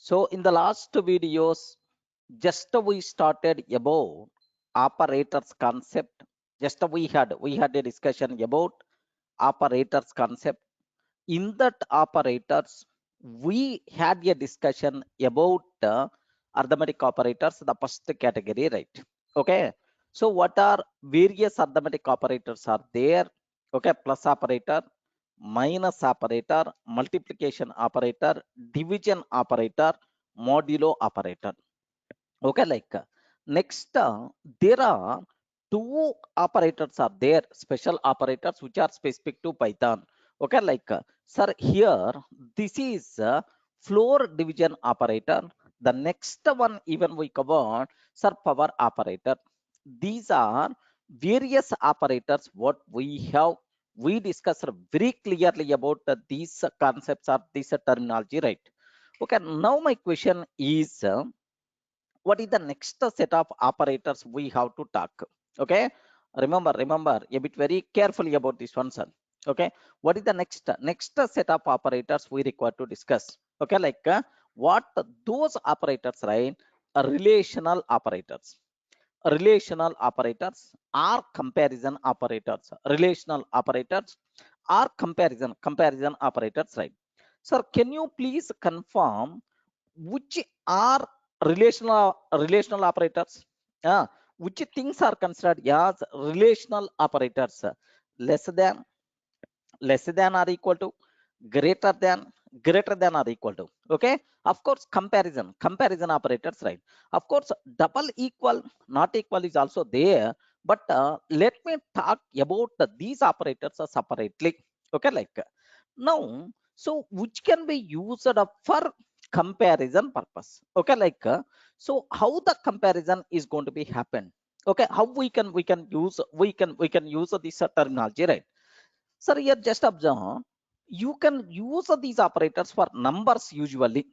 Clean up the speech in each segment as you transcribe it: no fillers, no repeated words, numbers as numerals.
So in the last videos, just we started about operators concept. Just we had a discussion about operators concept. In that operators, we had a discussion about arithmetic operators, the first category, right? Okay. So what are various arithmetic operators are there? Okay, plus operator, minus operator, multiplication operator, division operator, modulo operator. Okay, like next, there are two operators are there, special operators which are specific to Python. Okay, like sir, here this is floor division operator. The next one even we covered, sir, power operator. These are various operators what we discussed very clearly about these concepts or this terminology, right? Okay, now my question is, what is the next set of operators we have to talk? Okay, remember a bit very carefully about this one, sir. Okay, what is the next set of operators we require to discuss? Okay, like what those operators, right? Relational operators. Relational operators are comparison operators. Relational operators are comparison operators, right? Sir, can you please confirm which are relational operators? uh, which things are considered as relational operators? Less than, less than or equal to, greater than, greater than or equal to. Okay, of course, comparison operators, right? Of course, double equal, not equal is also there, but let me talk about these operators separately. Okay, like now, so which can be used for comparison purpose? Okay, like so how the comparison is going to be happen? Okay, how we can use this terminology, right? Sir, here just observe, you can use these operators for numbers usually.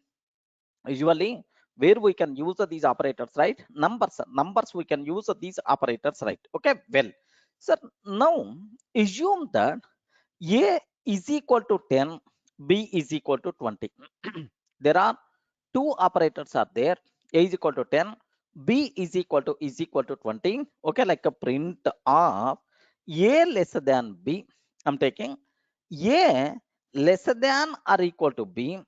Usually, where we can use these operators, right? Numbers we can use these operators, right? Okay, well, sir, now assume that A is equal to 10, B is equal to 20. There are two operators are there. A is equal to 10, B is equal to 20. Okay, like a print of A less than B. I'm taking A less than or equal to B,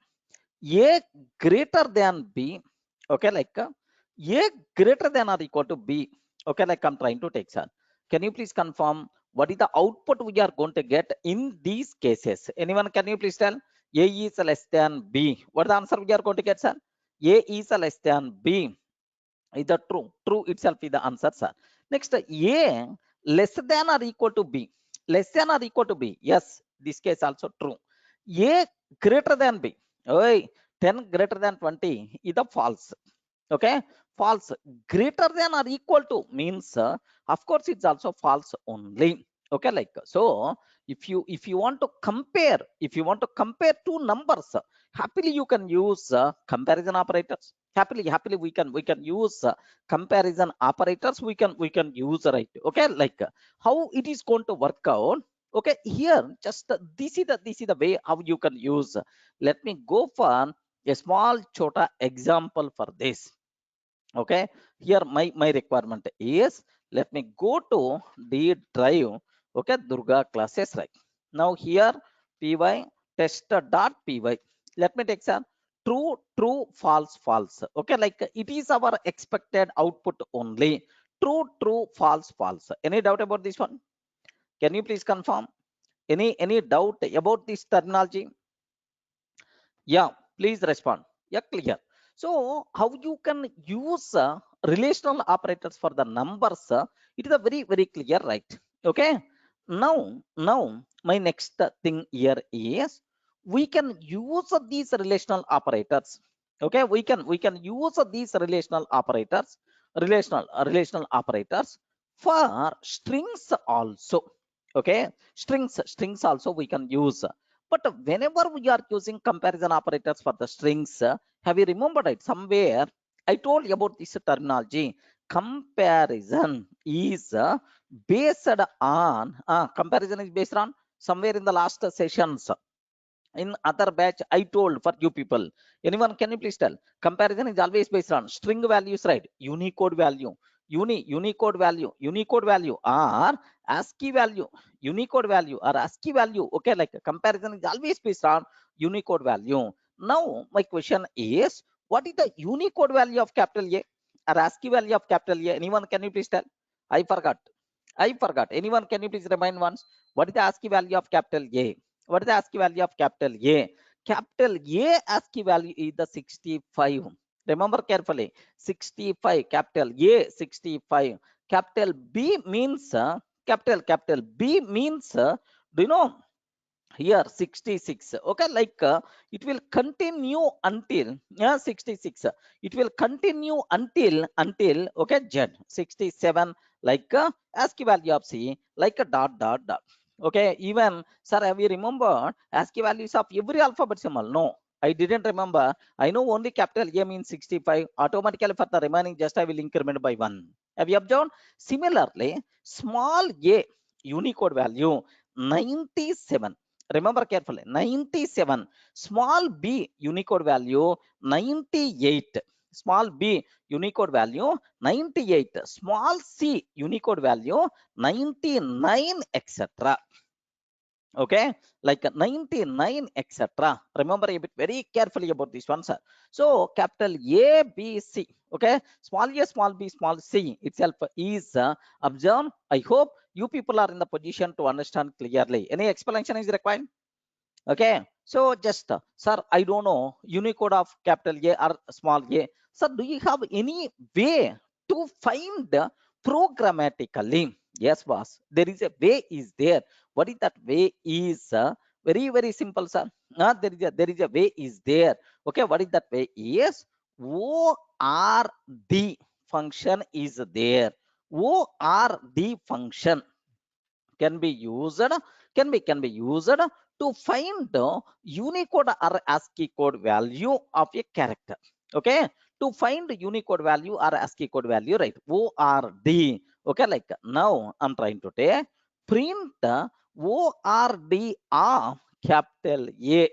A greater than B. Okay, like A greater than or equal to B. Okay, like I'm trying to take, sir. Can you please confirm what is the output we are going to get in these cases? Anyone, can you please tell? A is less than B. What the answer we are going to get, sir? A is less than B. Is that true? True itself is the answer, sir. Next, A less than or equal to B. Less than or equal to B. Yes, this case also true. A greater than B. Oi, 10 greater than 20 is the false. Okay, false. Greater than or equal to means, of course, it's also false only. Okay, like so. If you want to compare, if you want to compare two numbers, happily you can use comparison operators. Happily we can use comparison operators. We can use, right? Okay, like how it is going to work out. Okay, here just this is the way how you can use. Let me go for a small chota example for this. Okay, here my requirement is, let me go to D drive. Okay, Durga classes, right? Now here py test.py, let me take some true false false. Okay, like it is our expected output only. True false false. Any doubt about this one? Can you please confirm? Any doubt about this terminology? Yeah, please respond. Yeah, clear. So how you can use relational operators for the numbers? It is a very clear, right? Okay. Now my next thing here is, we can use these relational operators. Okay, we can use these relational operators for strings also. Okay, strings also we can use. But whenever we are using comparison operators for the strings, have you remembered it? Somewhere I told you about this terminology. Comparison is based on, comparison is based on, somewhere in the last sessions. In other batch, I told for you people. Anyone, can you please tell? Comparison is always based on string values, right? Unicode value, Unicode value, Unicode value, or ASCII value, Unicode value or ASCII value. Okay, like comparison is always based on Unicode value. Now, my question is, what is the Unicode value of capital A or ASCII value of capital A? Anyone, can you please tell? I forgot. I forgot. Anyone, can you please remind once? What is the ASCII value of capital A? What is the ASCII value of capital A? Capital A ASCII value is the 65. Remember carefully. 65. Capital A 65. Capital B means capital B means do you know here 66? Okay, like it will continue until 66. It will continue until okay Z 67, like ASCII value of C, like a dot dot dot. Okay, even sir, have you remembered ASCII values of every alphabet symbol? No, I didn't remember. I know only capital A means 65. Automatically for the remaining, just I will increment by 1. Have you observed? Similarly, small a Unicode value 97. Remember carefully, 97. Small b Unicode value 98. Small b Unicode value 98. Small c Unicode value 99, etc. Okay, like 99, etc. Remember a bit very carefully about this one, sir. So capital A, B, C. Okay, small a, small b, small c itself is observed. I hope you people are in the position to understand clearly. Any explanation is required? Okay, so just sir, I don't know Unicode of capital A or small a. Sir, do you have any way to find programmatically? Yes, boss, there is a way is there. What is that way is very, very simple, sir. There is a way is there. Okay, what is that way is ORD function is there. ORD function can be used to find the Unicode or ASCII code value of a character. Okay, to find the Unicode value or ASCII code value, right? ORD. Okay, like now I'm trying to take print ORD of capital A,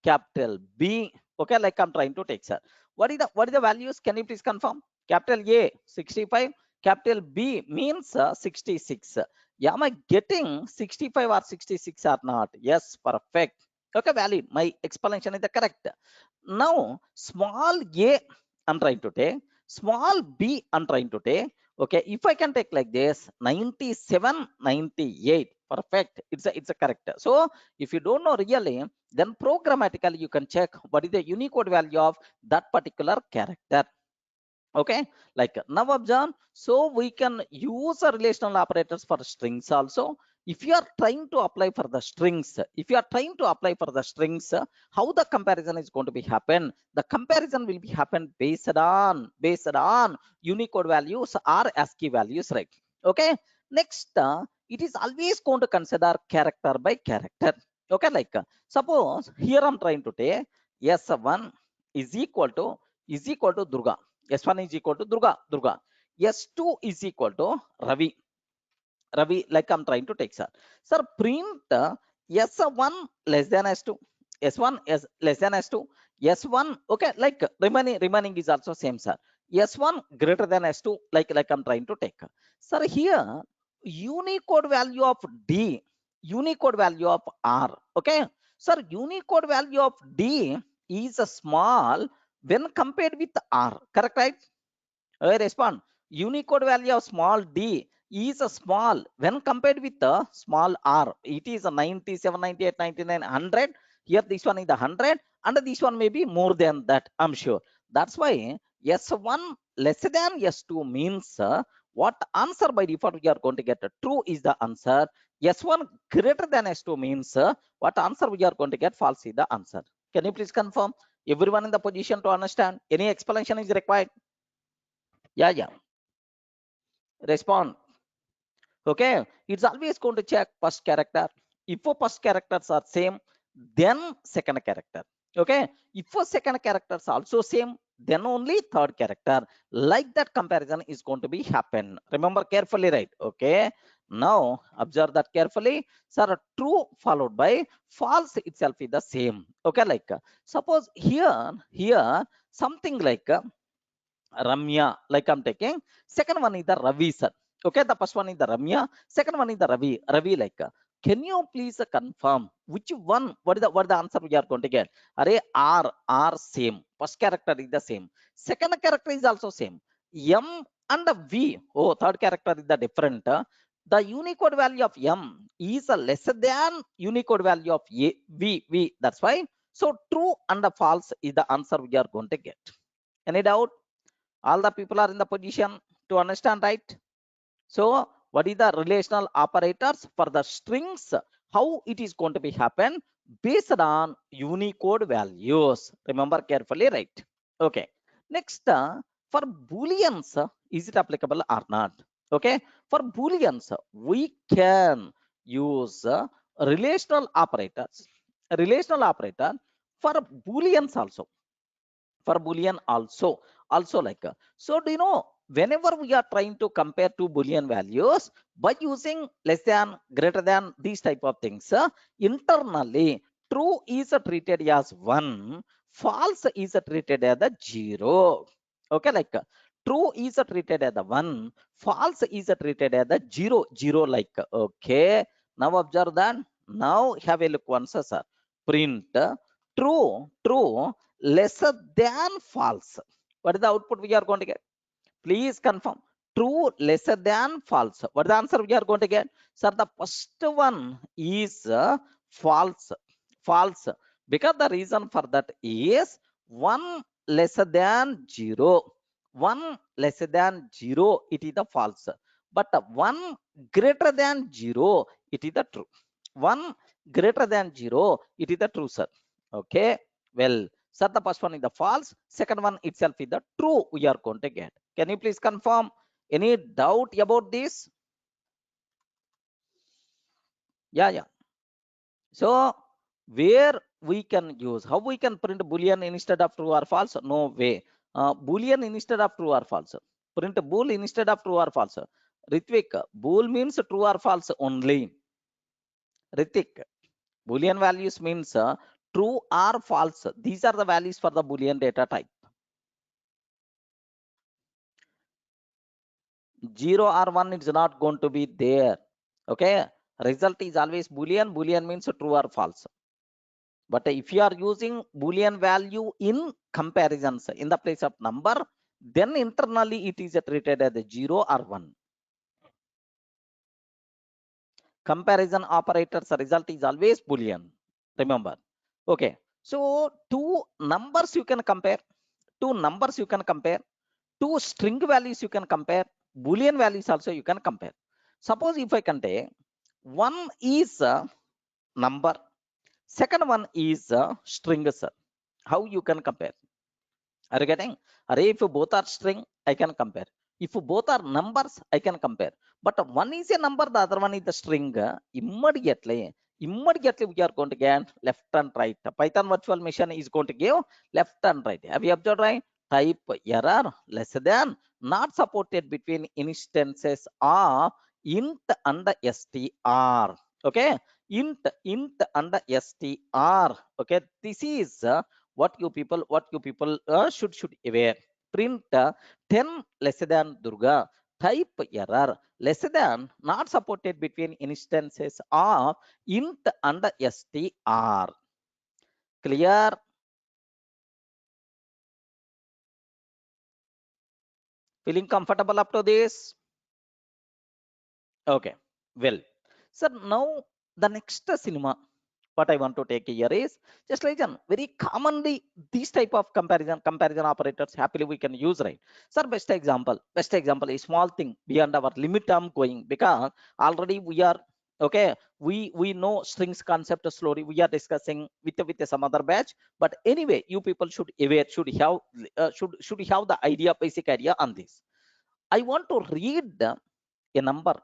capital B. Okay, like I'm trying to take, sir. What is the values? Can you please confirm? Capital A 65, capital B means 66. Yeah, am I getting 65 or 66 or not? Yes, perfect. Okay, valid. My explanation is the correct. Now, small a I'm trying to take, small b I'm trying to take. Okay, if I can take like this, 97, 98. Perfect. It's a correct. So if you don't know really, then programmatically you can check what is the Unicode value of that particular character. Okay, like now observe, so we can use a relational operators for strings also. If you are trying to apply for the strings, how the comparison is going to be happen? The comparison will be happen based on Unicode values or ASCII values, right? Okay, next it is always going to consider character by character. Okay, like suppose here I'm trying to take S1 is equal to Durga. S1 is equal to Durga. S2 is equal to Ravi. Like I'm trying to take, sir. Sir, print S1 less than S2. S1 is less than S2. S1, okay, like remaining is also same, sir. S1 greater than S2, like I'm trying to take. Sir, here Unicode value of D, Unicode value of R. Okay, sir, Unicode value of D is a small when compared with R. Correct, right? I respond. Unicode value of small d is a small when compared with the small r. It is a 97, 98, 99, 100. Here this one is the 100 and this one may be more than that, I'm sure. That's why S1 less than S2 means what answer by default we are going to get true is the answer. S1 greater than S2 means what answer we are going to get false is the answer. Can you please confirm? Everyone in the position to understand? Any explanation is required? Yeah. Respond. Okay, it's always going to check first character. If first characters are same, then second character. Okay, if second characters also same, then only third character. Like that comparison is going to be happen. Remember carefully, right? Okay, Now observe that carefully. Sir, true followed by false itself is the same. Okay, like suppose here something like Ramya, like I'm taking. Second one is the Ravi, sir. Okay, the first one is the Ramya. Second one is the Ravi. Ravi, like, can you please confirm which one? What is the answer we are going to get? Are same. First character is the same. Second character is also same. M and V. Oh, third character is the different. The Unicode value of M is a lesser than Unicode value of V. That's why. So true and false is the answer we are going to get. Any doubt? All the people are in the position to understand, right? So what is the relational operators for the strings, how it is going to be happen based on Unicode values? Remember carefully, right? Okay, next for booleans, is it applicable or not? Okay, for booleans we can use relational operators, relational operator for booleans also, for boolean also like so do you know, whenever we are trying to compare two boolean values by using less than, greater than, these type of things, internally true is treated as 1, false is treated as a 0. Okay, like true is treated as a 1, false is treated as a 0 like. Okay, now observe that. Now have a look once, sir. Print true lesser than false. What is the output we are going to get? Please confirm. True lesser than false. What is the answer we are going to get? Sir, the first one is false. False. Because the reason for that is 1 lesser than 0. 1 lesser than 0, it is the false. But 1 greater than 0, it is the true. 1 greater than 0, it is the true, sir. Okay. Well, sir, the first one is the false. Second one itself is the true we are going to get. Can you please confirm? Any doubt about this? Yeah. So where we can use, how we can print boolean instead of true or false? No way. Boolean instead of true or false. Print bool instead of true or false. Ritvik, bool means true or false only. Ritik, boolean values means true or false. These are the values for the boolean data type. 0 or 1 is not going to be there. Okay, result is always boolean. Boolean means true or false. But if you are using boolean value in comparisons in the place of number, then internally it is treated as a 0 or 1. Comparison operators result is always boolean. Remember. Okay, so two numbers you can compare, two numbers you can compare, two string values you can compare, boolean values also you can compare. Suppose if I can take one is a number, second one is a string, sir. How you can compare? Are you getting? If both are string, I can compare. If both are numbers, I can compare. But one is a number, the other one is the string. Immediately we are going to get left and right. Python virtual machine is going to give left and right. Have you observed, right? Type error less than, not supported between instances of int and str. Okay, int and str. Okay, this is what you people should aware. Print 10 less than Durga. Type error less than, not supported between instances of int and str. Clear? Feeling comfortable up to this? Okay, well, so now the next cinema what I want to take here is just like very commonly these type of comparison operators happily we can use, right? Sir, best example is small thing beyond our limit I'm going, because already we are okay, we know strings concept slowly we are discussing with some other batch, but anyway you people should aware, should have should have the idea, basic idea on this. I want to read a number,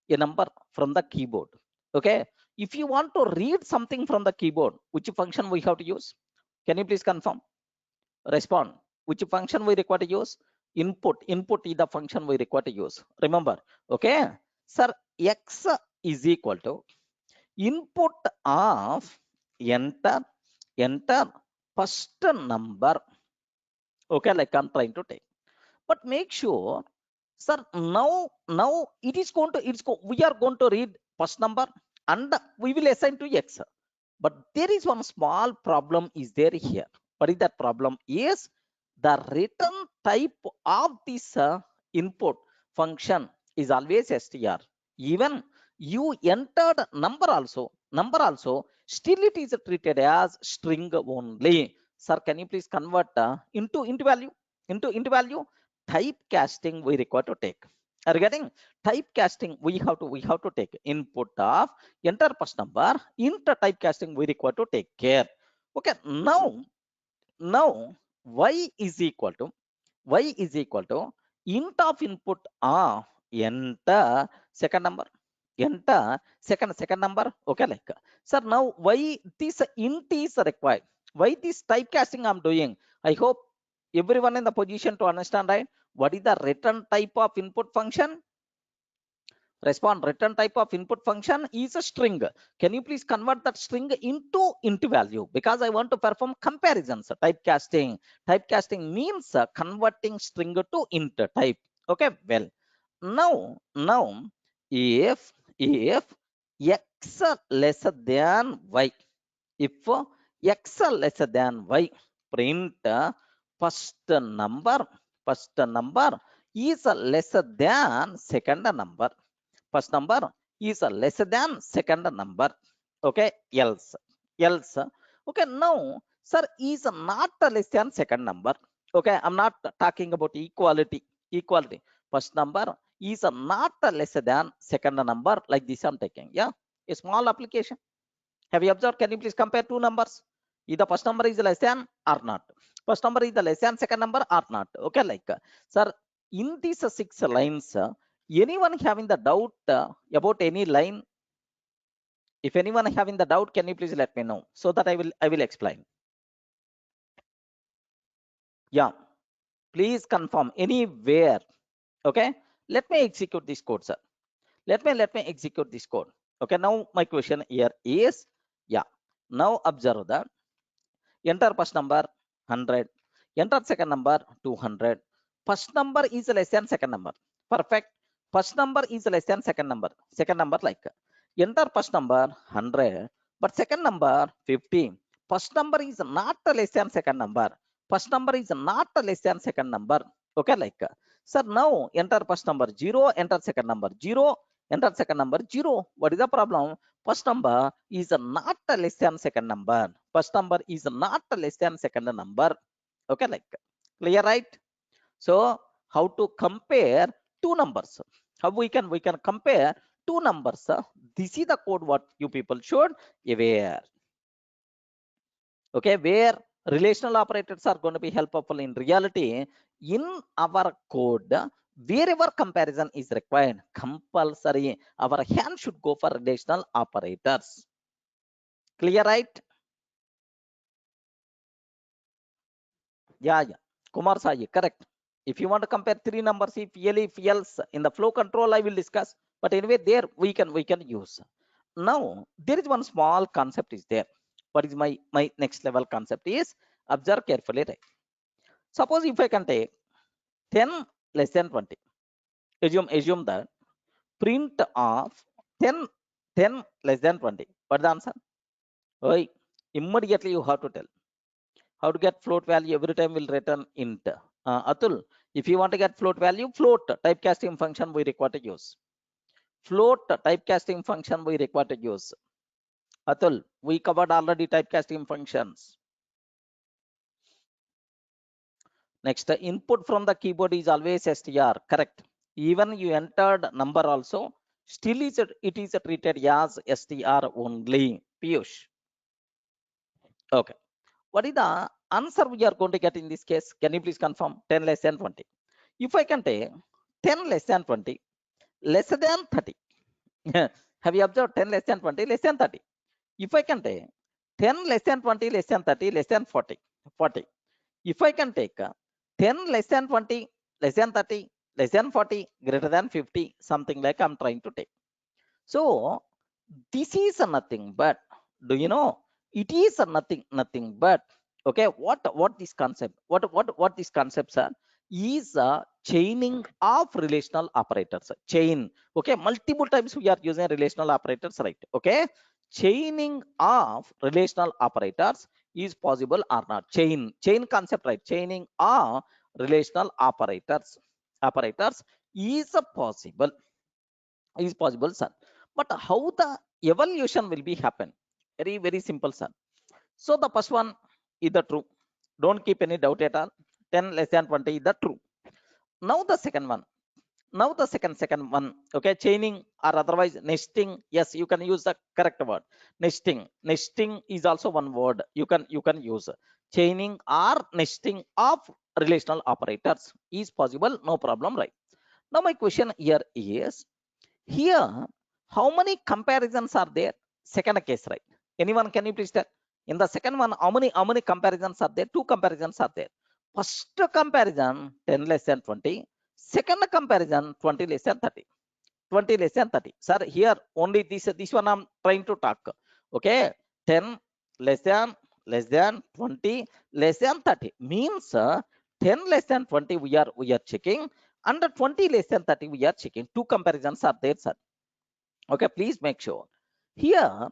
a number from the keyboard. Okay, if you want to read something from the keyboard, which function we have to use? Can you please confirm? Respond. Which function we require to use? Input is the function we require to use. Remember. Okay, sir, x is equal to input of enter first number. Okay, like I'm trying to take, but make sure, sir, now it is going to we are going to read first number and we will assign to x. But there is one small problem is there here. What is that problem? Is the return type of this input function is always str. Even you entered number also, still it is treated as string only. Sir, can you please convert into value? Into value, typecasting we require to take. Are you getting? Typecasting we have to take input of enter first number. Into typecasting we require to take care. Okay, now y is equal to int of input of enter second number. Enter second number. Okay, like, sir, now why this int is required? Why this typecasting I'm doing? I hope everyone in the position to understand, right? What is the return type of input function? Respond, return type of input function is a string. Can you please convert that string into value? Because I want to perform comparisons. Typecasting means converting string to int type. Okay, well, now if x lesser than y, if x lesser than y, print first number is lesser than second number. First number is lesser than second number. Okay, else. Okay, now, sir, is not less than second number. Okay, I'm not talking about equality. First number is not less than second number. Like this I'm taking. Yeah, a small application. Have you observed? Can you please compare two numbers? Either first number is less than or not. First number is the less than second number or not. Okay, like, sir, in these 6 lines, anyone having the doubt about any line? If anyone having the doubt, can you please let me know so that I will explain. Yeah, please confirm anywhere. Okay, let me execute this code, sir. Let me execute this code. Okay, now my question here is, yeah, now observe that. Enter first number 100. Enter second number 200. First number is less than second number. Perfect. First number is less than second number. Second number, like, enter first number 100, but second number 50. First number is not less than second number. First number is not less than second number. Okay, like, sir, now enter first number 0, enter second number 0, enter second number 0. What is the problem? First number is not less than second number. First number is not less than second number. Okay, like, clear, right? So how to compare two numbers? How we can compare two numbers? This is the code what you people should aware. Okay, where relational operators are going to be helpful in reality in our code. Wherever comparison is required, compulsory our hand should go for relational operators. Clear, right? Yeah. Kumar Sai, correct. If you want to compare three numbers, if else in the flow control, I will discuss. But anyway, there we can use. Now there is one small concept is there. What is my next level concept is, observe carefully, right? Suppose if I can take 10 less than 20, assume that print of 10 less than 20. What the answer? Oh, immediately you have to tell. How to get float value? Every time will return int. Atul, if you want to get float value, float typecasting function we require to use. Float typecasting function we require to use. Atul, we covered already typecasting functions. Next, input from the keyboard is always str. Correct. Even you entered number also, still it is treated as str only. Piyush. Okay. What is the answer we are going to get in this case? Can you please confirm? 10 less than 20. If I can take 10 less than 20, less than 30. Have you observed 10 less than 20, less than 30? If I can take 10 less than 20, less than 30, less than 40. If I can take 10 less than 20, less than 30, less than 40, greater than 50, something like I'm trying to take. So this is a nothing but, do you know, it is a nothing but, okay, what this concept, what these concepts are, is a chaining of relational operators. Chain, okay, multiple times we are using relational operators, right? Okay, chaining of relational operators is possible or not. Chain concept, right? Chaining of relational operators is a possible, sir. But how the evaluation will be happen? Very simple, sir. So the first one is the true. Don't keep any doubt at all. 10 less than 20 is the true. Now the second one. Now the second one. Okay, chaining or otherwise nesting. Yes, you can use the correct word. Nesting. Nesting is also one word. You can use chaining or nesting of relational operators is possible. No problem, right? Now my question here is, here, how many comparisons are there? Second case, right? Anyone, can you please tell? In the second one, how many comparisons are there? Two comparisons are there. First comparison, 10 less than 20. Second comparison, 20 less than 30. 20 less than 30. Sir, here only this one I'm trying to talk. Okay, 10 less than 20 less than 30 means 10 less than 20 we are checking, under 20 less than 30 we are checking. Two comparisons are there, sir. Okay, please make sure here,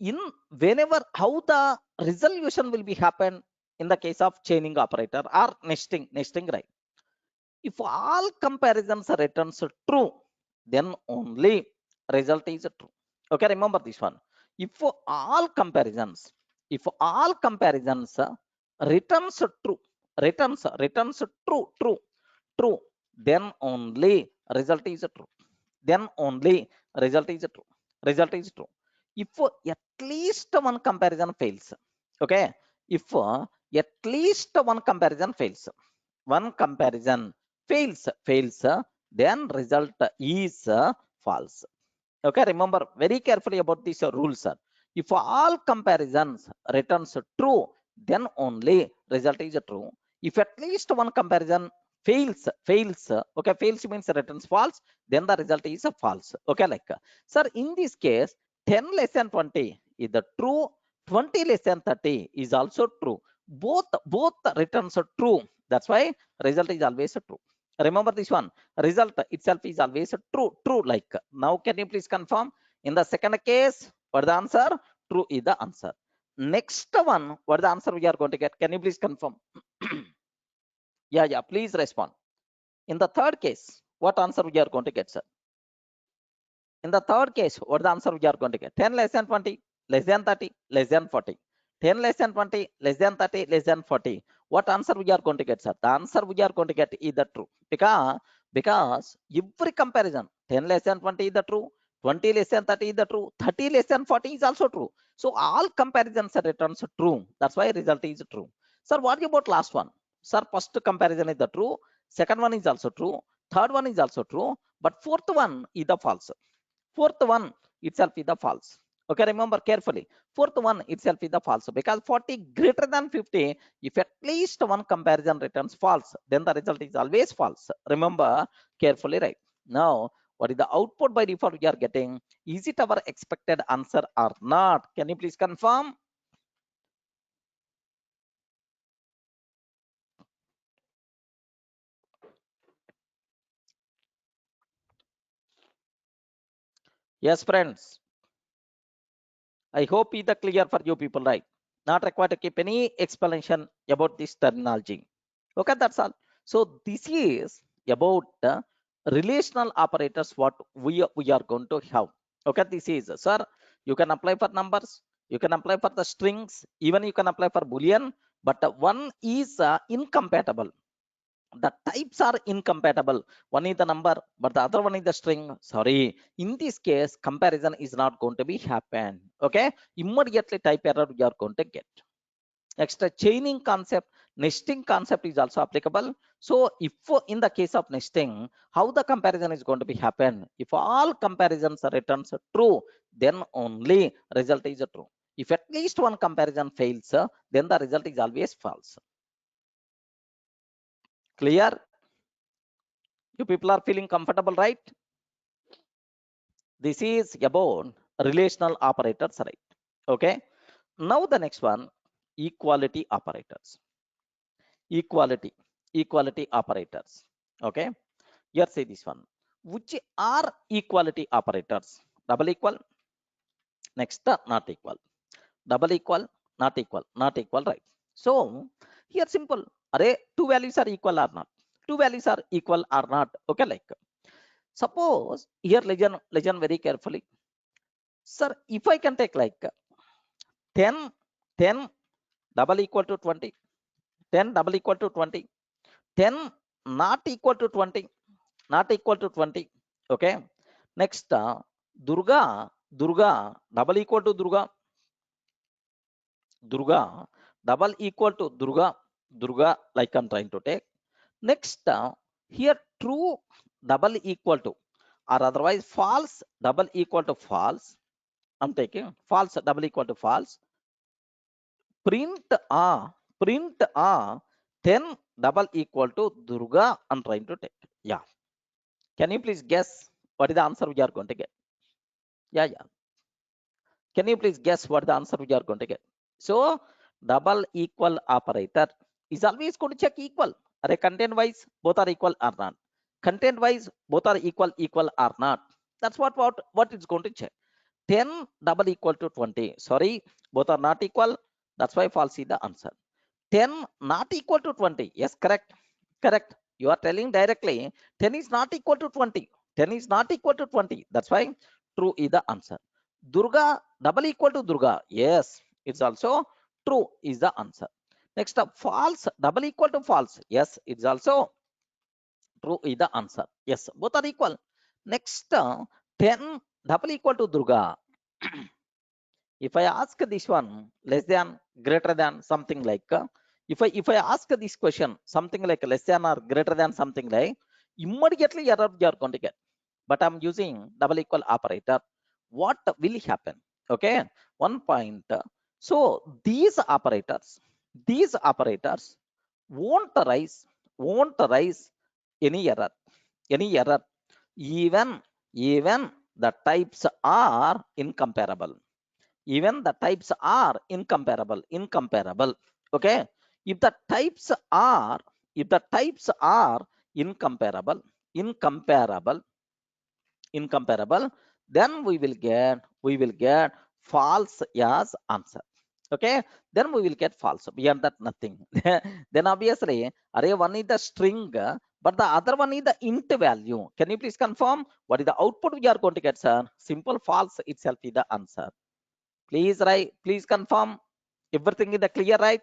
in whenever, how the resolution will be happen in the case of chaining operator or nesting, right? If all comparisons returns true, then only result is true. Okay, remember this one. If all comparisons, if all comparisons returns true, returns true, then only result is true. Then only result is true. Result is true. If at least one comparison fails, okay, if at least one comparison fails, one comparison fails, then result is false. Okay, remember very carefully about this rule, sir. If all comparisons returns true, then only result is true. If at least one comparison fails, okay, fails means returns false, then the result is false. Okay, like, sir, in this case, 10 less than 20 is the true, 20 less than 30 is also true. Both returns are true. That's why result is always true. Remember this one. Result itself is always true. Like, now can you please confirm? In the second case, what the answer? True is the answer. Next one, what the answer we are going to get? Can you please confirm? Yeah, please respond. In the third case, what answer we are going to get, sir? In the third case, what the answer we are going to get? 10 less than 20 less than 30 less than 40. 10 less than 20 less than 30 less than 40. What answer we are going to get, sir? The answer we are going to get is the true, because every comparison, 10 less than 20 is the true, 20 less than 30 is the true, 30 less than 40 is also true. So all comparisons returns true. That's why result is true. Sir, what about last one? Sir, first comparison is the true, second one is also true, third one is also true, but fourth one is the false. Fourth one itself is the false. Okay, remember carefully. Fourth one itself is the false, because 40 greater than 50, if at least one comparison returns false, then the result is always false. Remember carefully, right? Now, what is the output by default we are getting? Is it our expected answer or not? Can you please confirm? Yes, friends, I hope it is clear for you people, right? Not required to keep any explanation about this terminology. Okay, that's all. So this is about the relational operators what we are going to have. Okay, this is, sir, you can apply for numbers, you can apply for the strings, even you can apply for boolean, but one is incompatible. The types are incompatible. One is the number, but the other one is the string. Sorry, in this case comparison is not going to be happen. Okay, immediately type error we are going to get. Extra chaining concept, nesting concept is also applicable. So if in the case of nesting, how the comparison is going to be happen? If all comparisons returns true, then only result is true. If at least one comparison fails, then the result is always false. Clear? You people are feeling comfortable, right? This is about relational operators, right? Okay. Now the next one, equality operators. Equality operators. Okay. Here say this one. Which are equality operators? Double equal. Next, not equal. Double equal, not equal, right? So here simple. Array, two values are equal or not? Two values are equal or not? Okay, like suppose here listen very carefully. Sir, if I can take like 10, 10 double equal to 20, 10 double equal to 20, 10 not equal to 20, not equal to 20. Okay. Next, Durga double equal to Durga double equal to Durga, like I'm trying to take. Next, here true double equal to, or otherwise false double equal to false. I'm taking false double equal to false. Print print 10 double equal to Durga. I'm trying to take. Yeah. Can you please guess what is the answer we are going to get? Yeah, yeah. Can you please guess what the answer we are going to get? So double equal operator is always going to check equal. Are content wise both are equal or not? Content wise both are equal or not? That's what it's going to check. 10 double equal to 20. Sorry, both are not equal. That's why false is the answer. 10 not equal to 20. Yes, correct. Correct. You are telling directly 10 is not equal to 20. 10 is not equal to 20. That's why true is the answer. Durga double equal to Durga. Yes, it's also true is the answer. Next up, false double equal to false. Yes, it's also true is the answer. Yes, both are equal. Next, 10 double equal to Durga. If I ask this one less than, greater than, something like, if I ask this question something like less than or greater than something like, immediately error you are going to get. But I'm using double equal operator. What will happen? Okay, one point. So these operators won't arise any error, even the types are incomparable. Even the types are incomparable. Okay. If the types are incomparable incomparable incomparable, then we will get false as answer. Okay. Then we will get false. Beyond that, nothing. Then obviously array one is the string, but the other one is the int value. Can you please confirm what is the output we are going to get, sir? Simple false itself is the answer. Please write, please confirm everything is the clear, right?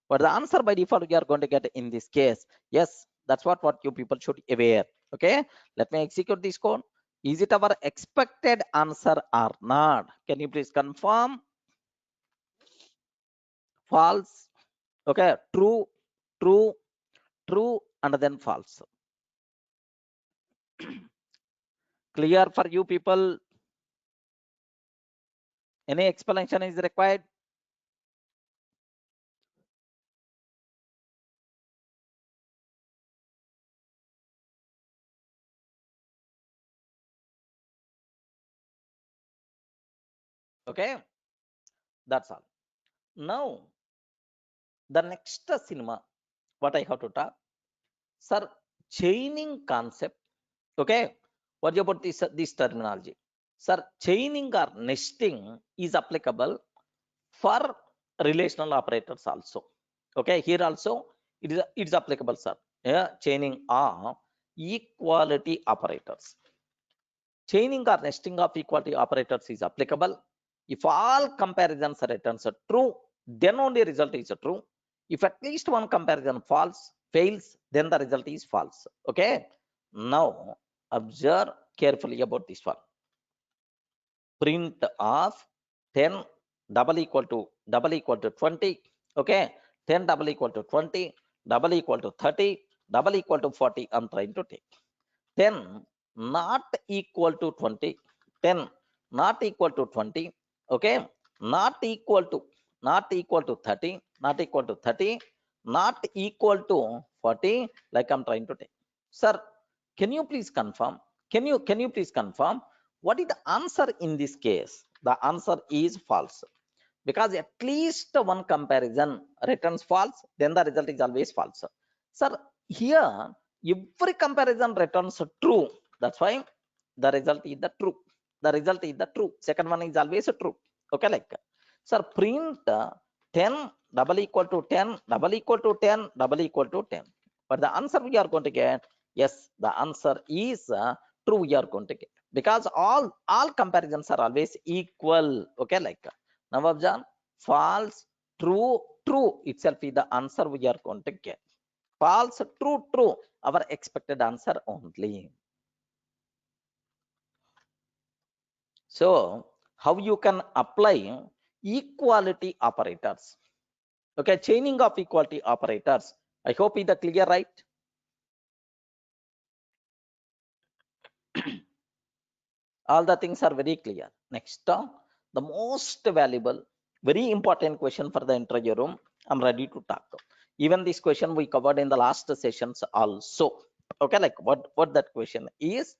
But the answer by default you are going to get in this case. Yes, that's what you people should aware. Okay, let me execute this code. Is it our expected answer or not? Can you please confirm? False. Okay, true, true, true, and then false. Clear for you people? Any explanation is required? Okay, that's all. Now the next cinema, what I have to talk, sir, chaining concept. Okay, what about this terminology? Sir, chaining or nesting is applicable for relational operators also. Okay, here also it is applicable, sir. Yeah, chaining of equality operators. Chaining or nesting of equality operators is applicable if all comparisons returns are true, then only result is true. If at least one comparison fails, then the result is false. Okay, now observe carefully about this one. Print of 10 double equal to 20. Okay, 10 double equal to 20, double equal to 30, double equal to 40. I'm trying to take 10 not equal to 20, 10 not equal to 20. Okay, not equal to 30, not equal to 30, not equal to 40, like I'm trying to take. Sir, can you please confirm? Can you please confirm What is the answer in this case? The answer is false, because at least one comparison returns false, then the result is always false. Sir, here every comparison returns true. That's why the result is the true. The result is the true. Second one is always true. Okay, like, sir, print 10 double equal to 10 double equal to 10 double equal to 10. But the answer we are going to get, yes, the answer is true we are going to get, because all comparisons are always equal. Okay, like, now observe, false, true, true itself is the answer we are going to get. False, true, true, our expected answer only. So how you can apply equality operators? Okay, chaining of equality operators. I hope it's clear, right? All the things are very clear. Next, the most valuable, very important question for the interview room. I'm ready to talk. Even this question we covered in the last sessions also. Okay, like, what that question is?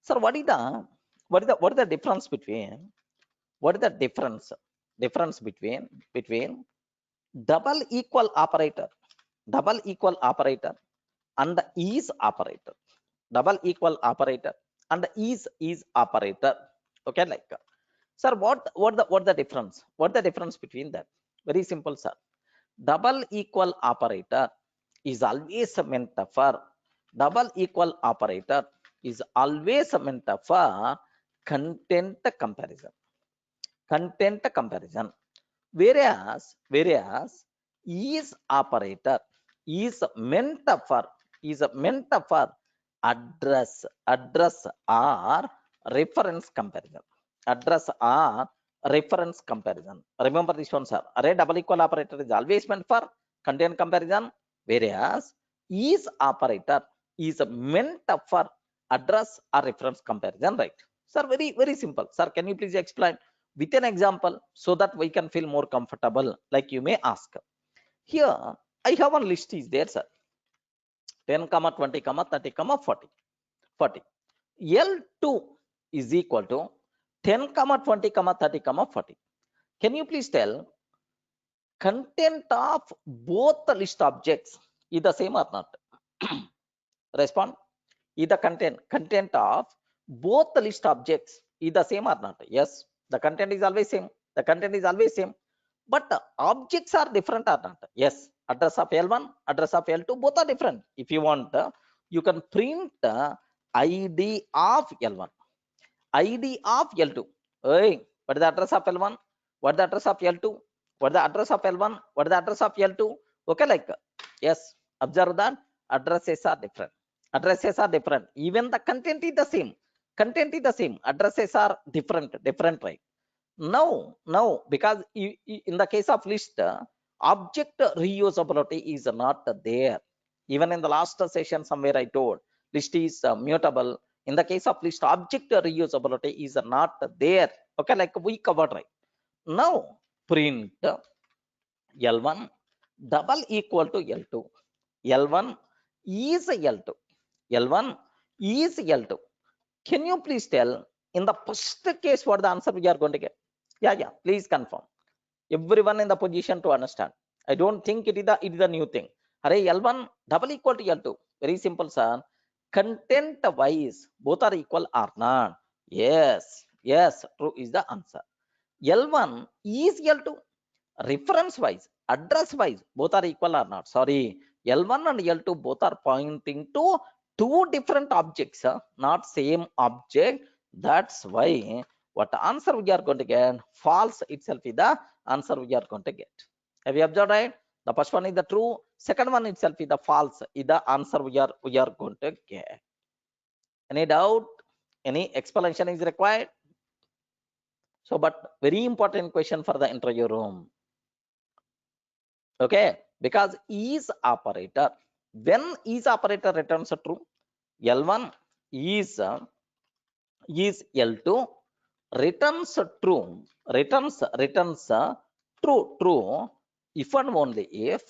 Sir, what is the difference between, what is the difference between double equal operator, double equal operator, and the is operator? Double equal operator and the is operator. Okay, like, sir, what the difference? What the difference between that? Very simple, sir. Double equal operator is always meant for, double equal operator is always meant for content comparison. Content comparison. Whereas is operator is meant for, is meant for address or reference comparison. Address or reference comparison. Remember this one, sir. Array double equal operator is always meant for content comparison, whereas is operator is meant for address or reference comparison, right? Sir, very simple. Sir, can you please explain with an example so that we can feel more comfortable? Like, you may ask, here I have one list is there, sir. 10, 20, 30, 40. 40. L2 is equal to 10, 20, 30, 40. Can you please tell content of both the list objects is the same or not? Respond. Is the content of both the list objects is the same or not? Yes, the content is always same. The content is always same, but the objects are different or not? Yes, address of L1, address of L2, both are different. If you want, you can print id of L1, id of L2. Hey, what is the address of L1? What is the address of L2? What is the address of L1? What is the address of L2? Okay, like, yes, observe that addresses are different. Addresses are different. Even the content is the same. Content is the same. Addresses are different, right? Now, because in the case of list, object reusability is not there. Even in the last session, somewhere I told list is mutable. In the case of list, object reusability is not there. Okay, like we covered, right? Now, print L1 double equal to L2. L1 is L2. L1 is L2. Can you please tell in the first case what the answer we are going to get? Yeah, please confirm. Everyone in the position to understand. I don't think it is the new thing. Array L1 double equal to L2. Very simple, sir. Content wise, both are equal or not? Yes, true is the answer. L1 is L2. Reference wise, address wise, both are equal or not? Sorry, L1 and L2 both are pointing to two different objects, not same object. That's why what answer we are going to get? False itself is the answer we are going to get. Have you observed, right? The first one is the true, second one itself is the false, is the answer we are going to get. Any doubt? Any explanation is required? So, but very important question for the interview room. Okay, because is operator, when is operator returns true, L1 is L2 returns true, returns true if and only if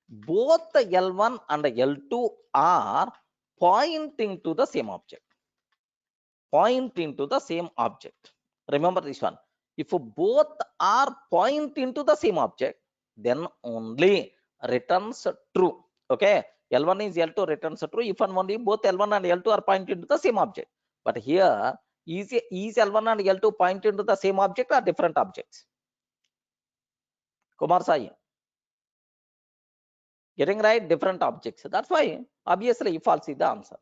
both the L1 and L2 are pointing to the same object. point into the same object. Remember this one. If both are point into the same object, then only returns true. Okay, L1 is L2 returns true if and only both L1 and L2 are pointing to the same object. But here, is L1 and L2 pointing to the same object or different objects? Kumar Sai, getting right, different objects. That's why obviously false is the answer.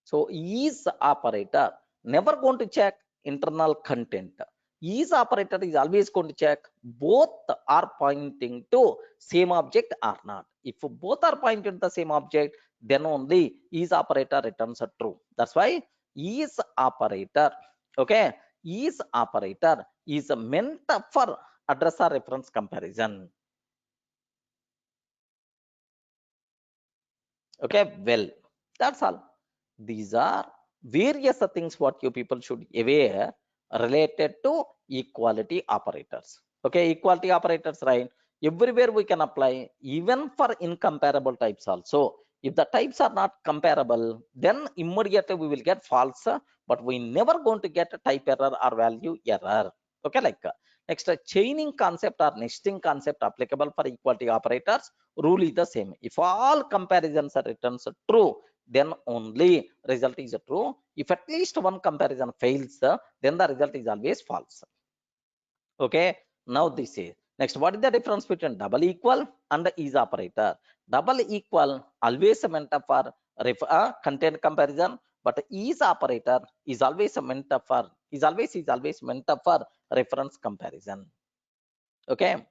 So is operator never going to check internal content. Is operator is always going to check both are pointing to same object or not. If both are pointing to the same object, then only is operator returns a true. That's why is operator, okay, is operator is meant for address or reference comparison. Okay, well, that's all. These are various things what you people should aware related to equality operators. Okay, equality operators, right? Everywhere we can apply, even for incomparable types also. If the types are not comparable, then immediately we will get false, but we never going to get a type error or value error. Okay, like next, chaining concept or nesting concept applicable for equality operators. Rule is the same. If all comparisons are returns true, then only result is true. If at least one comparison fails, then the result is always false. Okay, now this is next. What is the difference between double equal and the is operator? Double equal always meant for content comparison, but is operator is always meant for is always meant for reference comparison. Okay,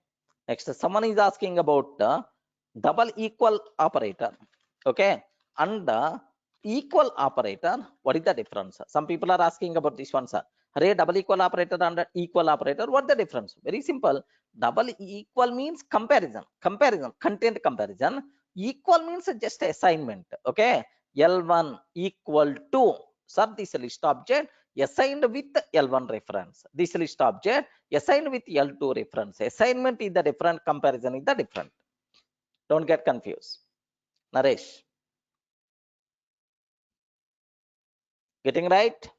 next someone is asking about double equal operator. Okay, and equal operator, what is the difference? Some people are asking about this one, sir. Array, double equal operator and equal operator, what the difference? Very simple. Double equal means comparison, content comparison. Equal means just assignment. Okay, L1 equal to, sir, this list object assigned with L1 reference. This list object assigned with L2 reference. Assignment is the different, comparison is the different. Don't get confused. Naresh, getting right?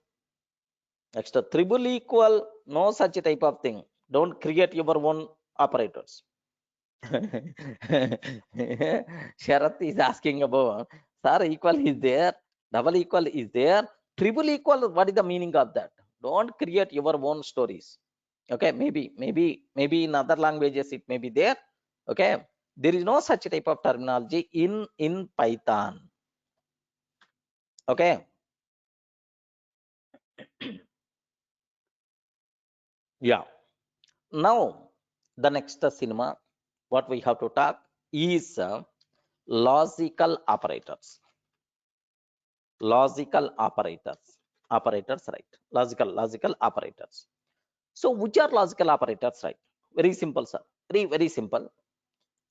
Next, triple equal, no such type of thing. Don't create your own operators. Sharath is asking about, sir, equal is there, double equal is there, triple equal, what is the meaning of that? Don't create your own stories. Okay, maybe in other languages it may be there. Okay, there is no such type of terminology in Python. Okay. Yeah. Now the next cinema what we have to talk is logical operators. Logical operators, right? Logical operators. So which are logical operators, right? Very simple, sir. Very simple.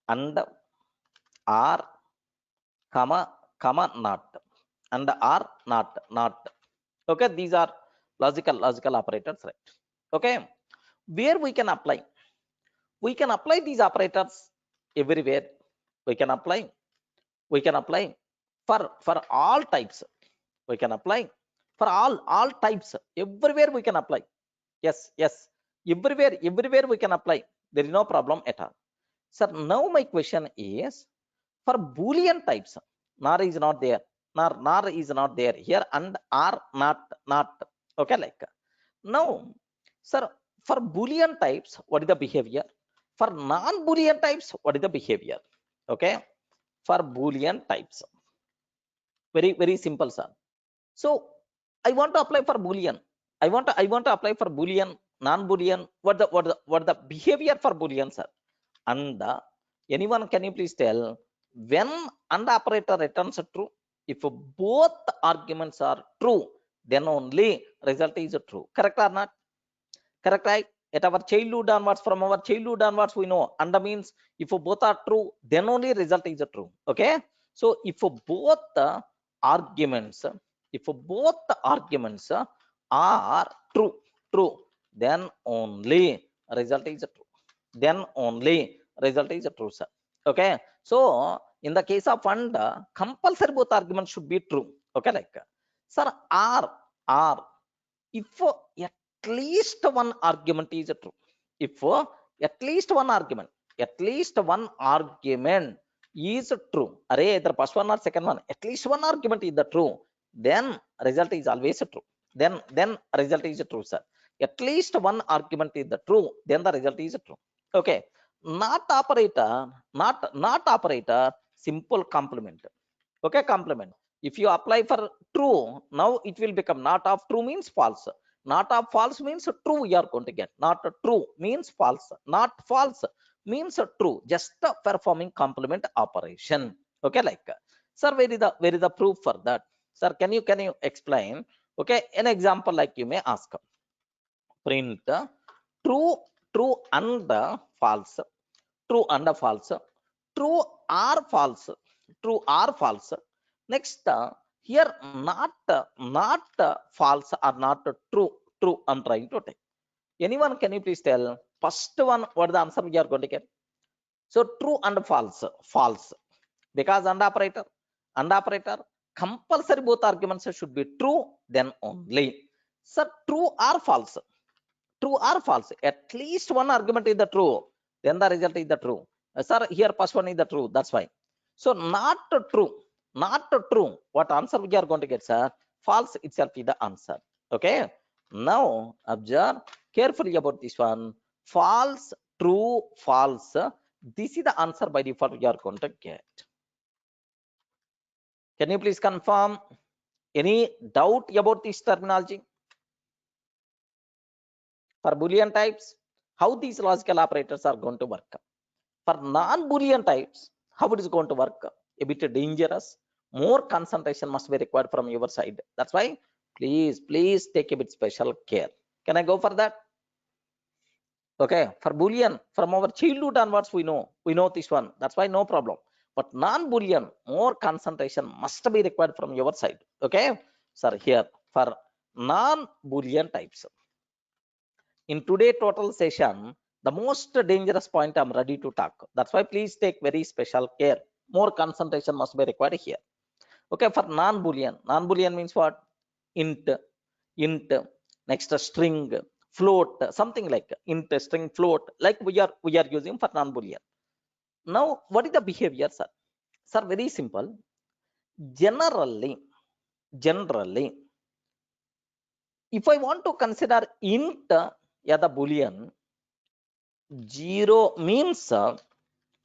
And are comma not, and are not. Okay, these are logical operators, right? Okay, where we can apply these operators everywhere. We can apply for all types. We can apply for all types. Everywhere we can apply. Yes, everywhere we can apply. There is no problem at all. Sir, now my question is, for Boolean types, nor is not there, nor is not there here, and are not. Okay, like now, sir, for Boolean types, what is the behavior? For non-Boolean types, what is the behavior? Okay, for Boolean types, very simple, sir. So I want to apply for Boolean. I want to apply for Boolean, non-Boolean. What the behavior for Boolean, sir? And anyone, can you please tell when and operator returns true? If both arguments are true, then only result is true. Correct or not? Correct, right? At our childhood onwards, from our childhood onwards, we know and means if both are true, then only result is true. Okay, so if both arguments if both arguments are true, then only result is true. Then only result is true, sir. Okay, so in the case of and, compulsory both arguments should be true. Okay, like sir, r if at least one argument is true, if at least one argument is true, array either first one or second one, at least one argument is the true, then result is always true. Then result is true, sir. At least one argument is the true, then the result is true. Okay, not operator, not operator, simple complement. Okay, complement. If you apply for true, now it will become not of true means false, not of false means true you are going to get, not true means false, not false means true, just performing complement operation. Okay, like, sir, where is the proof for that? Sir, can you explain? Okay, an example like you may ask, print true, true and false, true and false, true or false, true or false. Next, here not false or not true, true I'm trying to take. Anyone, can you please tell first one what the answer we are going to get? So true and false, false, because and operator compulsory both arguments should be true, then only. So true or false, true or false, at least one argument is the true, then the result is the true. Sir, here first one is the true, that's fine. So not true, not true, what answer we are going to get, sir? False itself is the answer. Okay, now observe carefully about this one. False, true, false, this is the answer by default you are going to get. Can you please confirm? Any doubt about this terminology? For Boolean types, how these logical operators are going to work. For non-Boolean types, how it is going to work? A bit dangerous. More concentration must be required from your side. That's why please take a bit special care. Can I go for that? Okay, for Boolean, from our childhood onwards, we know this one. That's why no problem. But non-Boolean, more concentration must be required from your side. Okay, sir, here for non-Boolean types, in today's total session, the most dangerous point I'm ready to talk. That's why please take very special care. More concentration must be required here. Okay, for non-Boolean means what? Int, next string, float, something like int, string, float, like we are using for non-Boolean. Now, what is the behavior, sir? Sir, very simple. Generally, if I want to consider int as the Boolean, 0 means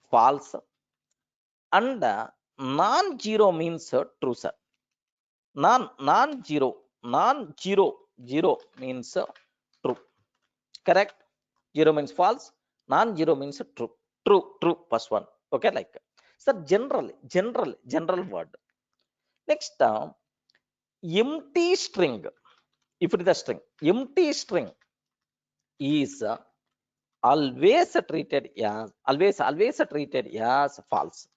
false and non-zero means true, sir. Non-zero means true, correct? 0 means false, non-zero means true first one. Okay, like, sir, general word. Next, empty string. If it is a string, empty string is always treated as false.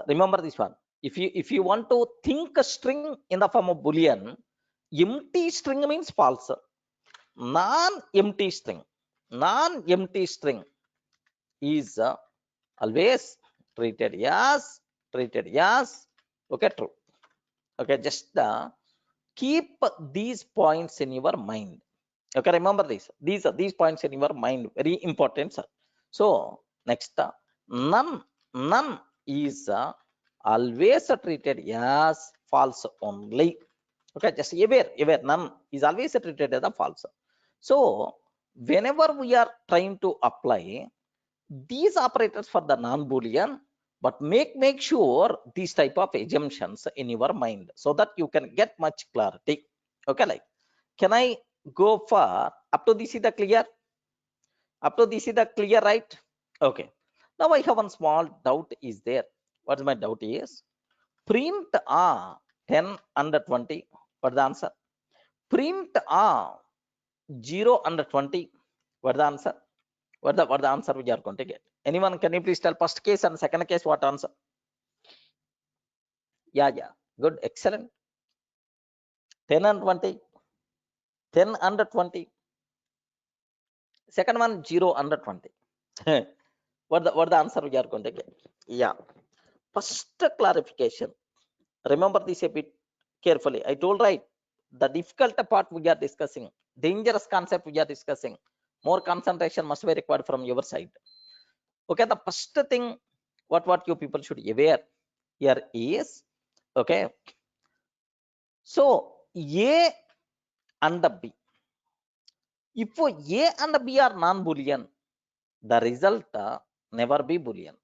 Remember this one. If you want to think a string in the form of Boolean, empty string means false. Non-empty string is always treated as okay, true. Okay, just keep these points in your mind. Okay, remember this. These points in your mind, very important, sir. So next, none is always treated as false only. Okay, just aware none is always treated as a false. So whenever we are trying to apply these operators for the non-Boolean, but make sure these type of assumptions in your mind so that you can get much clarity. Okay, like, can I go for up to this is the clear? Up to this is the clear, right? Okay, now I have one small doubt is there. What is my doubt is, print 10 under 20, what the answer? Print 0 under 20, what the answer? What the answer we are going to get? Anyone, can you please tell first case and second case what answer? Yeah, good, excellent. 10 and 20, 10 under 20. Second one, 0 under 20. what the answer we are going to get? Yeah, first clarification. Remember this a bit carefully. I told, right, The difficult part we are discussing, dangerous concept we are discussing. More concentration must be required from your side. Okay, the first thing what you people should aware here is, okay, so A and B. If A and B are non-Boolean, the result never be Boolean.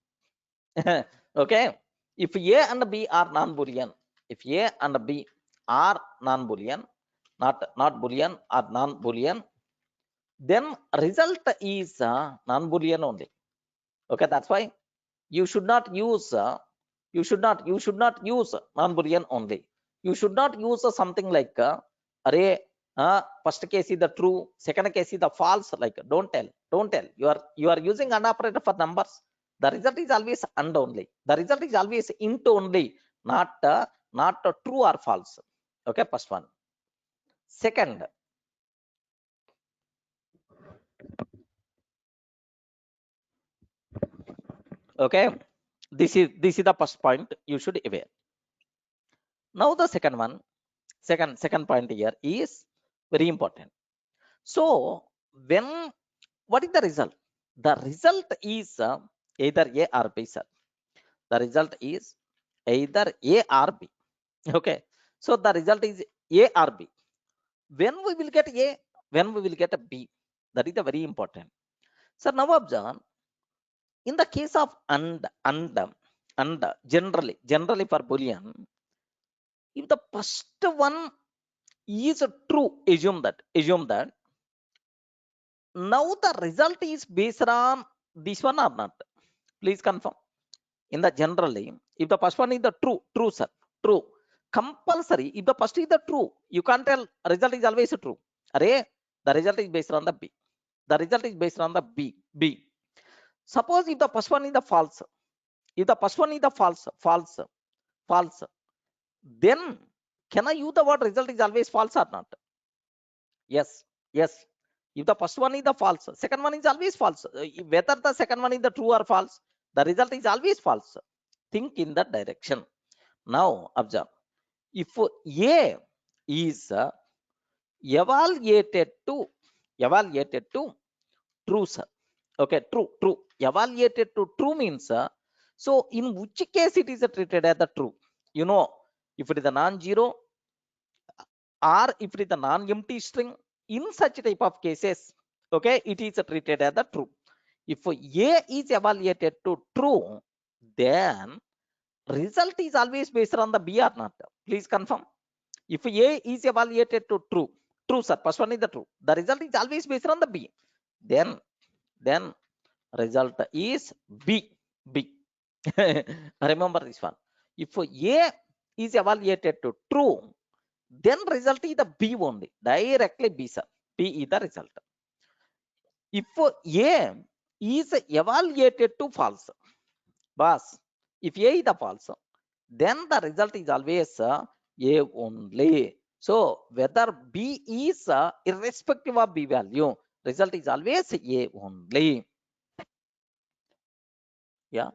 Okay, if A and B are non-Boolean, if A and B are non-Boolean, not Boolean or non-Boolean, then result is non-Boolean only. Okay, that's why you should not use you should not use non-Boolean only. You should not use something like array. First case is the true, second case is the false. Like don't tell. You are using AND operator for numbers. The result is always AND only. The result is always int only, not true or false. Okay, first one. Second, okay, this is the first point you should aware. Now the second one, second point here is very important. So when what is the result? The result is either A or B, sir. The result is either A or B. Okay. So the result is A or B. When we will get A, when we will get a B, that is the very important. So now observe, in the case of and generally for Boolean, if the first one is true, assume that now the result is based on this one or not. Please confirm. In the generally, if the first one is the true, sir, true. Compulsory, if the first is the true, you can't tell result is always true. Array, the result is based on the B. The result is based on the B. Suppose if the first one is the false, if the first one is the false, then can I use the word result is always false or not? Yes. If the first one is the false, second one is always false. Whether the second one is the true or false, the result is always false. Think in that direction. Now observe, if A is evaluated to true, sir. Okay, true. Evaluated to true means so in which case it is treated as the true. You know, if it is a non-zero or if it is a non-empty string, in such type of cases, okay, it is treated as the true. If A is evaluated to true, then result is always based on the B or not. Please confirm. If A is evaluated to true, sir, first one is the true. The result is always based on the B. Then result is B. Remember this one. If A is evaluated to true, then result is the B only. Directly B, sir. B is the result. If A is evaluated to false, boss, if A is the false, then the result is always A only. So whether B is irrespective of B value, result is always A only. Yeah,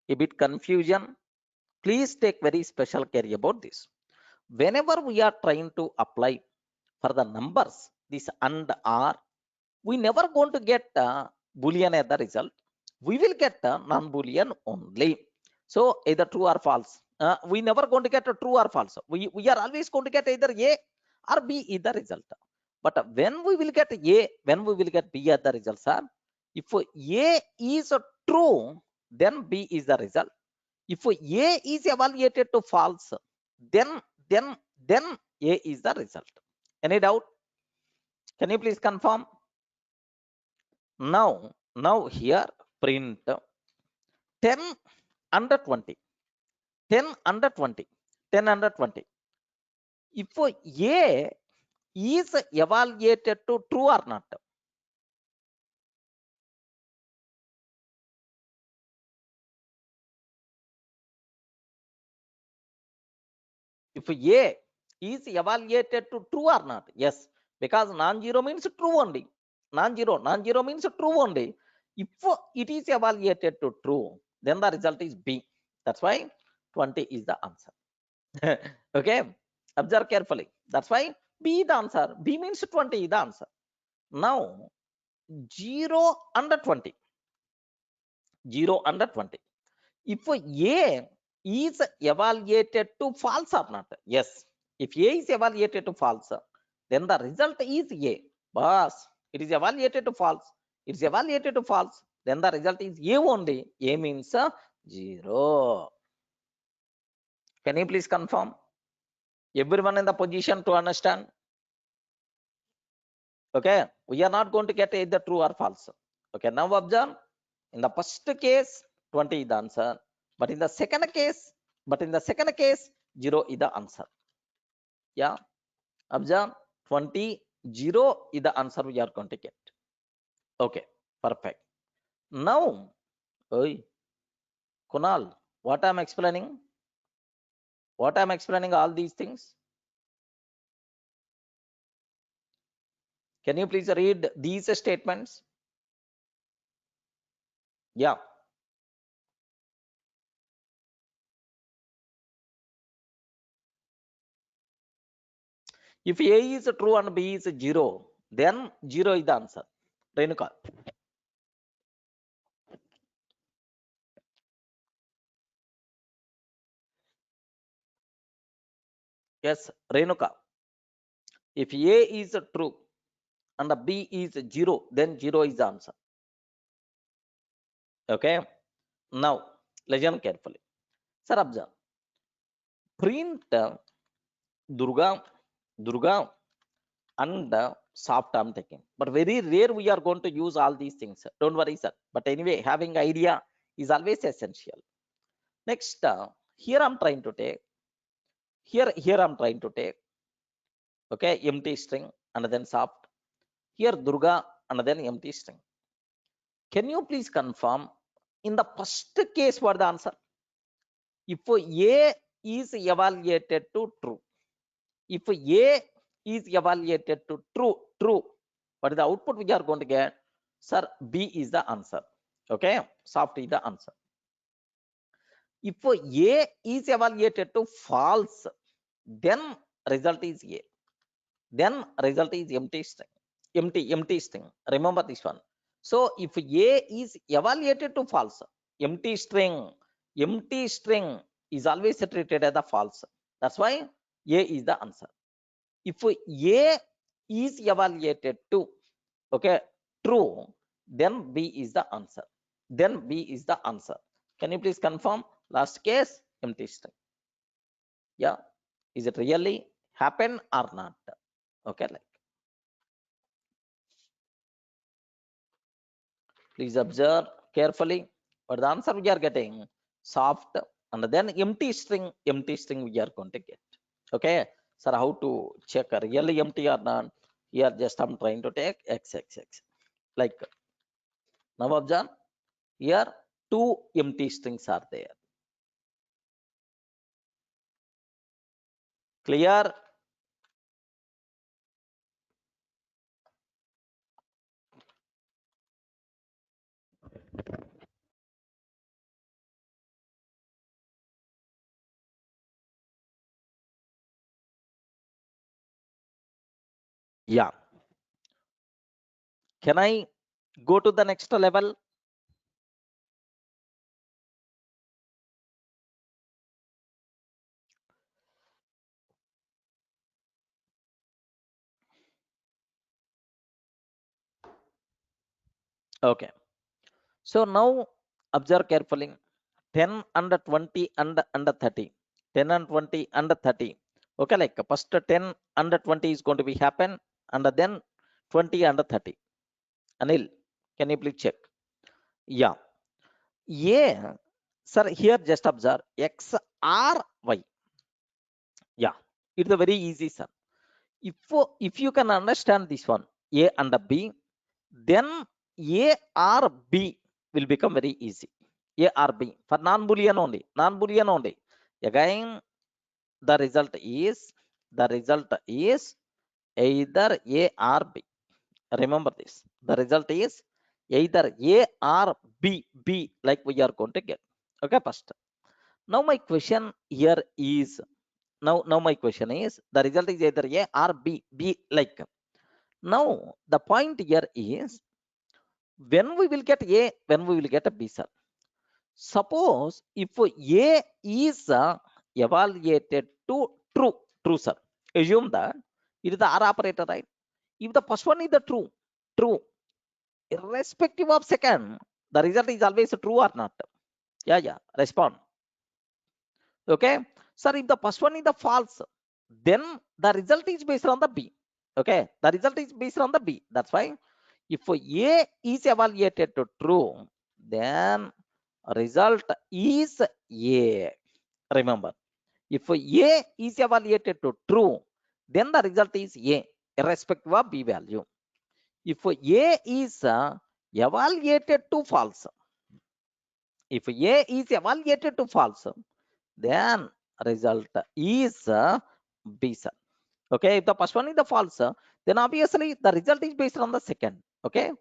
a bit confusion. Please take very special care about this. Whenever we are trying to apply for the numbers, this and or, we never going to get Boolean as the result. We will get non-Boolean only. So either true or false. We never going to get a true or false. We are always going to get either A or B is the result. But when we will get A, when we will get B as the result, sir, if A is true, then B is the result. If A is evaluated to false, then A is the result. Any doubt? Can you please confirm? Now here print 10 under 20. 10 under 20. 10 under 20. If A is evaluated to true or not? If A is evaluated to true or not? Yes, because non-zero means true only. Non-zero means true only. If it is evaluated to true, then the result is B. That's why 20 is the answer. Okay. Observe carefully. That's why B the answer. B means 20 the answer. Now 0 under 20. 0 under 20. If A is evaluated to false or not? Yes. If A is evaluated to false, then the result is A. But it is evaluated to false. It is evaluated to false. Then the result is A only. A means 0. Can you please confirm? Everyone in the position to understand? Okay. We are not going to get either true or false. Okay. Now observe. In the first case, 20 is the answer. But in the second case, 0 is the answer. Yeah. Observe 20, 0 is the answer we are going to get. Okay. Perfect. Now, oi, Kunal, what I'm explaining? What I'm explaining all these things? Can you please read these statements? Yeah. If A is true and B is 0, then 0 is the answer. Renuka. Yes, Renuka. If A is true and B is 0, then 0 is the answer. Okay. Now, listen carefully. Sir, observe. Print Durga, and soft I'm taking. But very rare we are going to use all these things. Don't worry, sir. But anyway, having idea is always essential. Next, here I'm trying to take. Here I'm trying to take. Okay, empty string and then soft. Here Durga and then empty string. Can you please confirm in the first case what the answer? If A is evaluated to true, if A is evaluated to true, what is the output we are going to get? Sir, B is the answer. Okay, soft is the answer. If A is evaluated to false, then result is A. Then result is empty string. Empty string. Remember this one. So if A is evaluated to false, empty string is always treated as a false. That's why A is the answer. If A is evaluated to true, then B is the answer. Then B is the answer. Can you please confirm? Last case, empty string. Yeah. Is it really happen or not? Okay, like. Please observe carefully. But the answer we are getting soft and then empty string we are going to get. Okay. Sir, how to check really empty or not? Here just I'm trying to take XXX. Like now observe here two empty strings are there. Clear? Yeah. Can I go to the next level? Okay. So now observe carefully. 10 under 20 under 30. 10 and 20 under 30. Okay, like first 10 under 20 is going to be happen and then 20 under 30. Anil, can you please check? Yeah. Yeah. Sir, here just observe X R Y. Yeah. It's a very easy, sir. If you can understand this one, A and B, then A or B will become very easy. A or B for non-boolean only. Non-boolean only. Again, the result is either A or B. Remember this. The result is either A or B like we are going to get. Okay, first. Now my question here is Now my question is, the result is either A or B. Like, now the point here is, when we will get A, when we will get a B, sir. Suppose if A is evaluated to true, sir. Assume that it is the R operator, right? If the first one is the true, irrespective of second, the result is always true or not. Yeah, respond. Okay, sir, if the first one is the false, then the result is based on the B. Okay, the result is based on the B. That's why if A is evaluated to true, then result is A. Remember, if A is evaluated to true, then the result is A, irrespective of B value. If A is evaluated to false, if A is evaluated to false, then result is B, sir. Okay, if the first one is the false, then obviously the result is based on the second. Okay,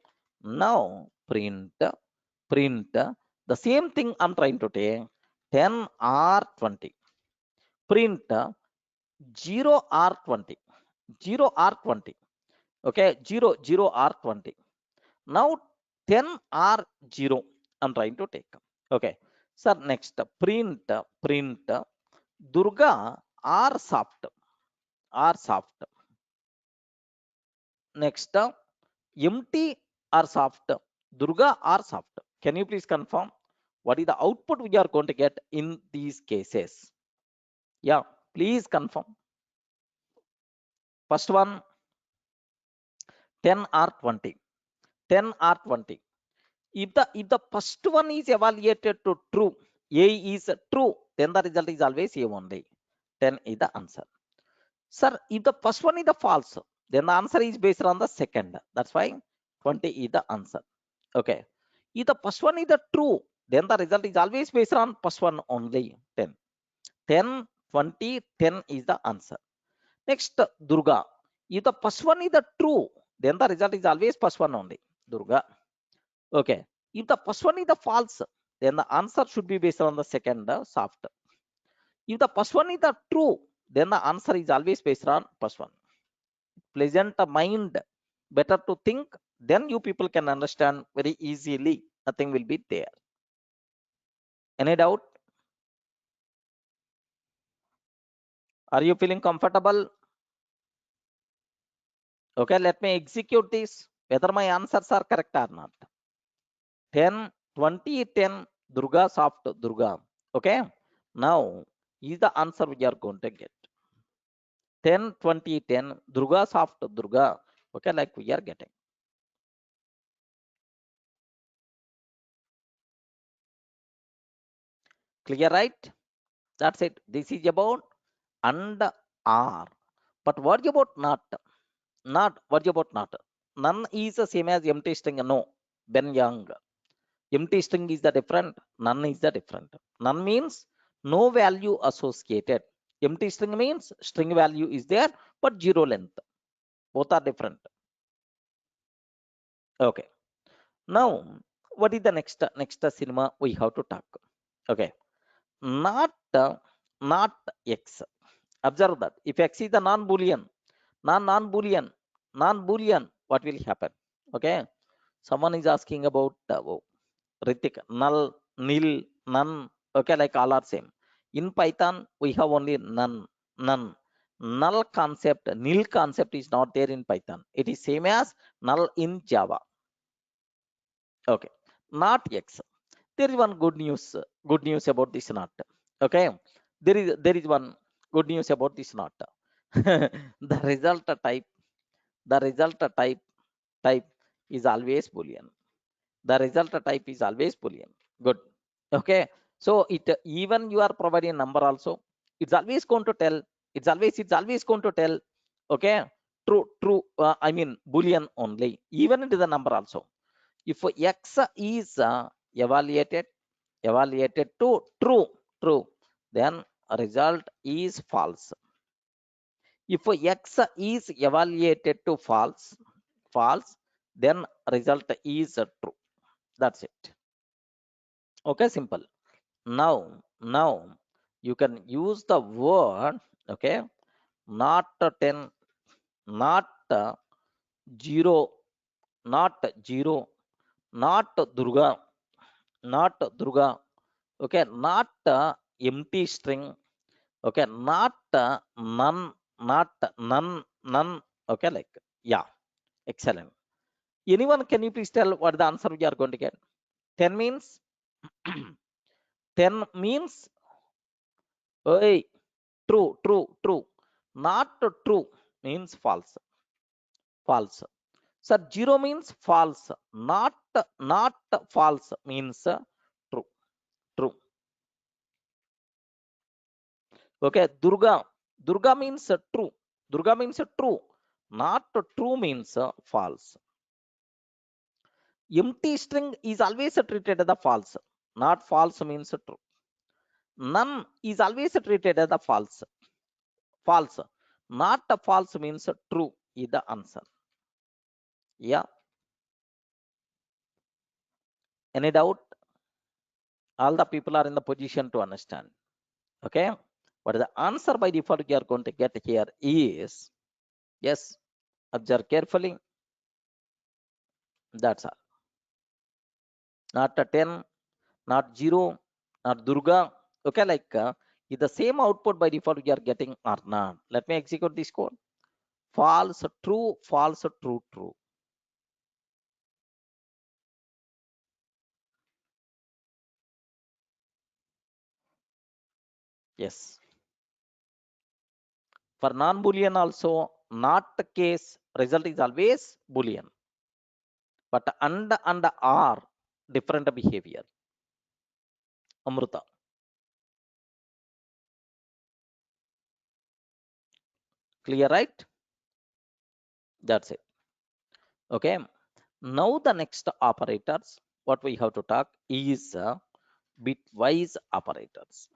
now print the same thing I'm trying to take, 10 or 20. Print 0 or 20. 0 or 20. Okay, 0 or 20. Now 10 or 0 I'm trying to take. Okay, sir, next print Durga or soft. Next empty or soft. Durga or soft. Can you please confirm what is the output we are going to get in these cases? Yeah, please confirm. First one, 10 or 20. 10 or 20. If the first one is evaluated to true, A is true, then the result is always A only. 10 is the answer. Sir, if the first one is the false, then the answer is based on the second. That's why 20 is the answer. Okay. If the first one is the true, then the result is always based on first one only. 10. 10, 20, 10 is the answer. Next, Durga. If the first one is the true, then the result is always first one only. Durga. Okay. If the first one is the false, then the answer should be based on the second, soft. If the first one is the true, then the answer is always based on first one. Pleasant mind, better to think, then you people can understand very easily. Nothing will be there. Any doubt? Are you feeling comfortable? Okay, let me execute this, whether my answers are correct or not. 10, 20, 10, Durga, soft, Durga. Okay, now is the answer we are going to get. 10, 20, 10, Durga, soft, Durga. Okay, like we are getting. Clear, right? That's it. This is about and are. But what about not? Not. What about not? None is the same as empty string. No. Ben Young. Empty string is the different. None is the different. None means no value associated. Empty string means string value is there, but zero length. Both are different. Okay. Now, what is the next cinema we have to talk? Okay. Not not X. Observe that if X is the non-boolean, non-boolean, what will happen? Okay, someone is asking about Ritik, null, nil, none. Okay, like all are same. In Python, we have only none. Null concept, nil concept is not there in Python. It is same as null in Java. Okay, not X. There is one good news about this not. Okay, there is one good news about this not. the result type the result type is always boolean. The result type is always boolean. Good. Okay, so it even you are providing number also, it's always going to tell, it's always going to tell. Okay, true, I mean boolean only, even it is a number also. If X is evaluated to true, then result is false. If X is evaluated to false, then result is true. That's it. Okay, simple. Now you can use the word Okay, not 10, not 0, not 0, not Durga, not Durga. Okay, not empty string. Okay, not none, not none, none. Okay, like, yeah, excellent. Anyone, can you please tell what the answer we are going to get? 10 means 10 means, hey, true, true, true. Not true means false, false. So 0 means false. Not false means true, true. Okay, Durga. Durga means true. Durga means true. Not true means false. Empty string is always treated as the false. Not false means true. None is always treated as the false. False. Not a false means true is the answer. Yeah. Any doubt? All the people are in the position to understand. Okay. But the answer by default you are going to get here is, yes, observe carefully. That's all. Not a 10, not 0, not Durga. Okay, like is the same output by default you are getting or not. Let me execute this code. False, true, false, true, true. Yes. For non-Boolean also, not case result is always Boolean. But and are different behavior. Amruta. Clear, right? That's it. Okay. Now the next operators, what we have to talk is bitwise operators.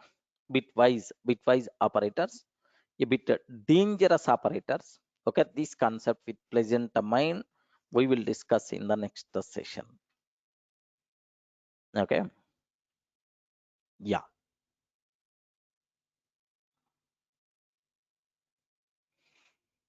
Bitwise operators, a bit dangerous operators. Okay, this concept with pleasant mind we will discuss in the next session. Okay, yeah.